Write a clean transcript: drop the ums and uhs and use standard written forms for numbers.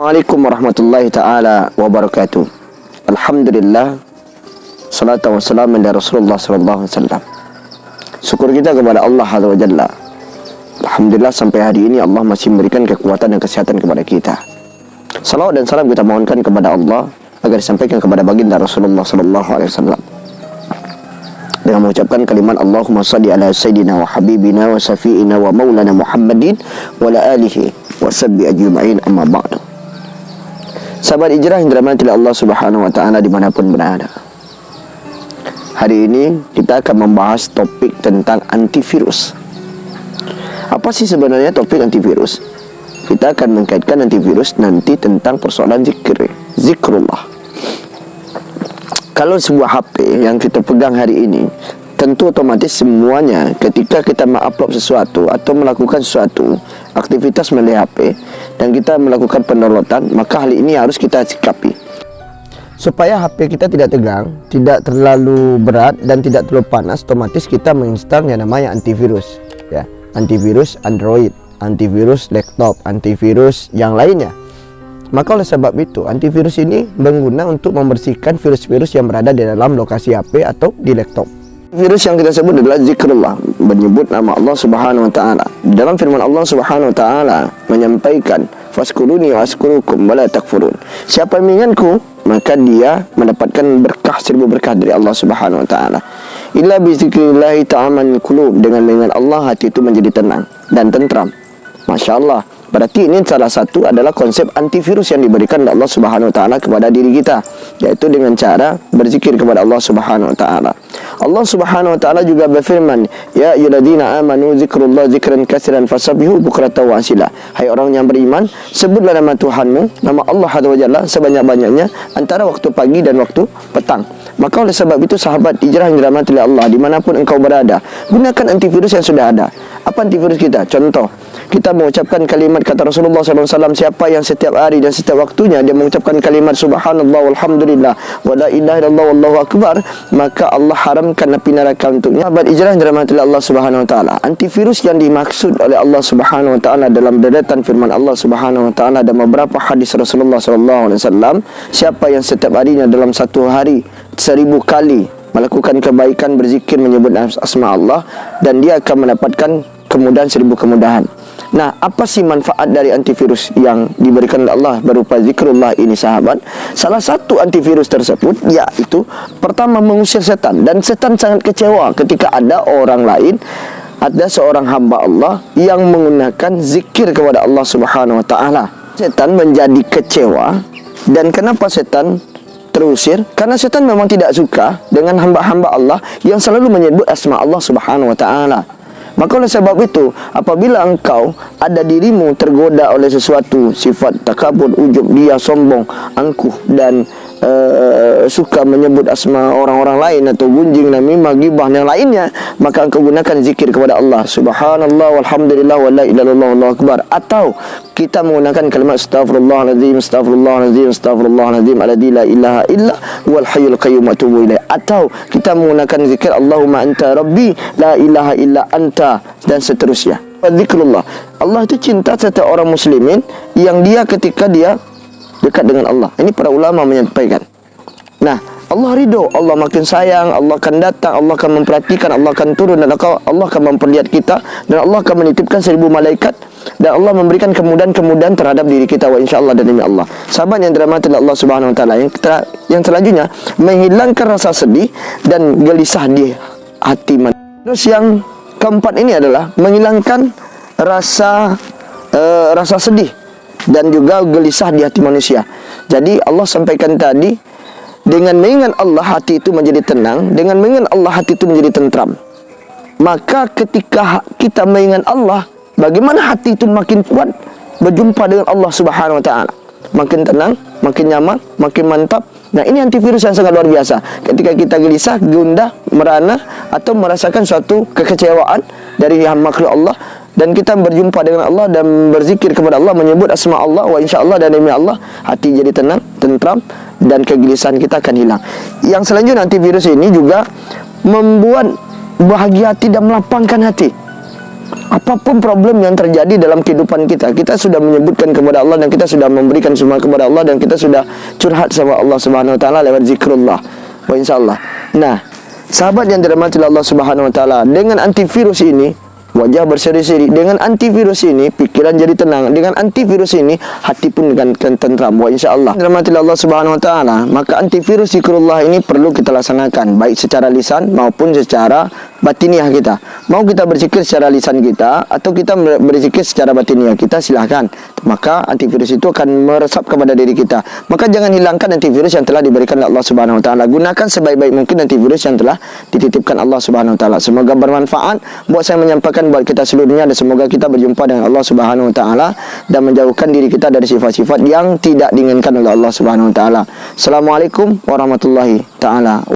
Assalamualaikum warahmatullahi ta'ala wabarakatuh. Alhamdulillah, salatu wassalamu ala Rasulullah sallallahu alaihi wasallam. Syukur kita kepada Allah Azza wa Jalla. Alhamdulillah sampai hari ini Allah masih memberikan kekuatan dan kesehatan kepada kita. Salawat dan salam kita mohonkan kepada Allah agar disampaikan kepada baginda Rasulullah sallallahu alaihi wasallam dengan mengucapkan kalimat Allahumma salli ala sayyidina wa habibina wa safiina wa maulana Muhammadin wa ala alihi wa sahbihi ajma'in, amma ba'du. Sahabat hijrah yang dirahmati oleh Allah Subhanahu wa taala dimanapun berada. Hari ini kita akan membahas topik tentang antivirus. Apa sih sebenarnya topik antivirus? Kita akan mengkaitkan antivirus nanti tentang persoalan zikrullah. Kalau sebuah HP yang kita pegang hari ini, tentu otomatis semuanya ketika kita mengupload sesuatu atau melakukan sesuatu aktivitas melalui HP dan kita melakukan pendownloadan, maka hal ini harus kita sikapi supaya HP kita tidak tegang, tidak terlalu berat dan tidak terlalu panas. Otomatis kita menginstal yang namanya antivirus, ya, antivirus Android, antivirus laptop, antivirus yang lainnya. Maka oleh sebab itu antivirus ini berguna untuk membersihkan virus-virus yang berada di dalam lokasi HP atau di laptop. Virus yang kita sebut adalah zikrullah, menyebut nama Allah Subhanahu wa taala. Dalam firman Allah Subhanahu wa taala menyampaikan, "Faskuruni wa askurukum wa la takfurun." Siapa yang mengingatku, maka dia mendapatkan berkah, 1000 berkah dari Allah Subhanahu wa taala. Illa bi zikrillah ta'amanul qulub, dengan mengingat Allah hati itu menjadi tenang dan tentram. Masya Allah. Berarti ini salah satu adalah konsep antivirus yang diberikan oleh Allah Subhanahu wa taala kepada diri kita, yaitu dengan cara berzikir kepada Allah Subhanahu wa taala. Allah Subhanahu wa taala juga berfirman, "Ya ayyuhalladzina amanu zikrullah zikran katsiran fasabbihu bukratan wa asila." Hai orang yang beriman, sebutlah nama Tuhanmu, nama Allah Azza wa Jalla sebanyak-banyaknya antara waktu pagi dan waktu petang. Maka oleh sebab itu sahabat hijrah yang dirahmati oleh Allah, dimanapun engkau berada, gunakan antivirus yang sudah ada. Apa antivirus kita? Contoh, kita mengucapkan kalimat kata Rasulullah SAW, siapa yang setiap hari dan setiap waktunya dia mengucapkan kalimat subhanallah walhamdulillah wa la ilaha illallah wallahu akbar, maka Allah haramkan api neraka untuknya. Sahabat hijrah yang dirahmati oleh Allah Subhanahu wa taala, antivirus yang dimaksud oleh Allah Subhanahu wa taala dalam deretan firman Allah Subhanahu wa taala dan beberapa hadis Rasulullah SAW, siapa yang setiap harinya dalam satu hari 1000 kali melakukan kebaikan, berzikir, menyebut asma Allah, dan dia akan mendapatkan kemudahan 1000 kemudahan. Nah, apa sih manfaat dari antivirus yang diberikan oleh Allah berupa zikrullah ini sahabat? Salah satu antivirus tersebut yaitu pertama mengusir setan, dan setan sangat kecewa ketika ada orang lain, ada seorang hamba Allah yang menggunakan zikir kepada Allah Subhanahu wa taala. Setan menjadi kecewa. Dan kenapa setan terusir? Karena setan memang tidak suka dengan hamba-hamba Allah yang selalu menyebut asma Allah Subhanahu wa taala. Maka oleh sebab itu, apabila engkau ada dirimu tergoda oleh sesuatu sifat takabur, ujub, dia sombong, angkuh dan suka menyebut asma orang-orang lain atau gunjing, namimah, ghibah dan lainnya, maka engkau gunakan zikir kepada Allah subhanallah walhamdulillah wa la ilaha illallah wallahu akbar. Atau kita menggunakan kalimat astaghfirullahalazim astaghfirullahalazim astaghfirullahalazim alladzi la ilaha illa wal hayyul qayyum atubu ilaih. Atau kita menggunakan zikir Allahumma anta rabbi la ilaha illa anta, dan seterusnya. Zikrullah, Allah itu cinta setiap orang muslimin yang dia ketika dia dekat dengan Allah. Ini para ulama menyampaikan. Nah, Allah ridho, Allah makin sayang, Allah akan datang, Allah akan memperhatikan, Allah akan turun, dan Allah akan memperlihat kita, dan Allah akan menitipkan 1000 malaikat, dan Allah memberikan kemudahan-kemudahan terhadap diri kita, wa insyaallah dan demi Allah. Sahabat yang dirahmati oleh Allah Subhanahu wa taala, yang selanjutnya menghilangkan rasa sedih dan gelisah di hati manusia. Terus yang keempat ini adalah menghilangkan rasa sedih dan juga gelisah di hati manusia. Jadi Allah sampaikan tadi, dengan mengingat Allah hati itu menjadi tenang, dengan mengingat Allah hati itu menjadi tentram. Maka ketika kita mengingat Allah, bagaimana hati itu makin kuat berjumpa dengan Allah Subhanahu wa taala, makin tenang, makin nyaman, makin mantap. Nah, ini antivirus yang sangat luar biasa. Ketika kita gelisah, gundah, merana, atau merasakan suatu kekecewaan dari makhluk Allah, dan kita berjumpa dengan Allah dan berzikir kepada Allah, menyebut asma Allah, wa insyaallah dan demi Allah, hati jadi tenang, tentram, dan kegelisahan kita akan hilang. Yang selanjutnya, antivirus ini juga membuat bahagia hati dan melapangkan hati. Apapun problem yang terjadi dalam kehidupan kita, kita sudah menyebutkan kepada Allah dan kita sudah memberikan semua kepada Allah dan kita sudah curhat sama Allah Subhanahu wa taala lewat zikrullah. Wa insyaallah. Nah, sahabat yang dirahmati Allah Subhanahu wa taala, dengan antivirus ini wajah berseri-seri, dengan antivirus ini pikiran jadi tenang, dengan antivirus ini hati pun dengan tentram. Wa insyaallah. Dirahmati Allah Subhanahu wa taala, maka antivirus zikrullah ini perlu kita laksanakan baik secara lisan maupun secara batiniah kita. Mau kita berzikir secara lisan kita atau kita berzikir secara batiniah kita, silahkan. Maka antivirus itu akan meresap kepada diri kita. Maka jangan hilangkan antivirus yang telah diberikan Allah Subhanahu wa taala. Gunakan sebaik-baik mungkin antivirus yang telah dititipkan Allah Subhanahu wa taala. Semoga bermanfaat buat saya menyampaikan buat kita seluruhnya, dan semoga kita berjumpa dengan Allah Subhanahu wa taala dan menjauhkan diri kita dari sifat-sifat yang tidak diinginkan oleh Allah Subhanahu wa taala. Assalamualaikum warahmatullahi taala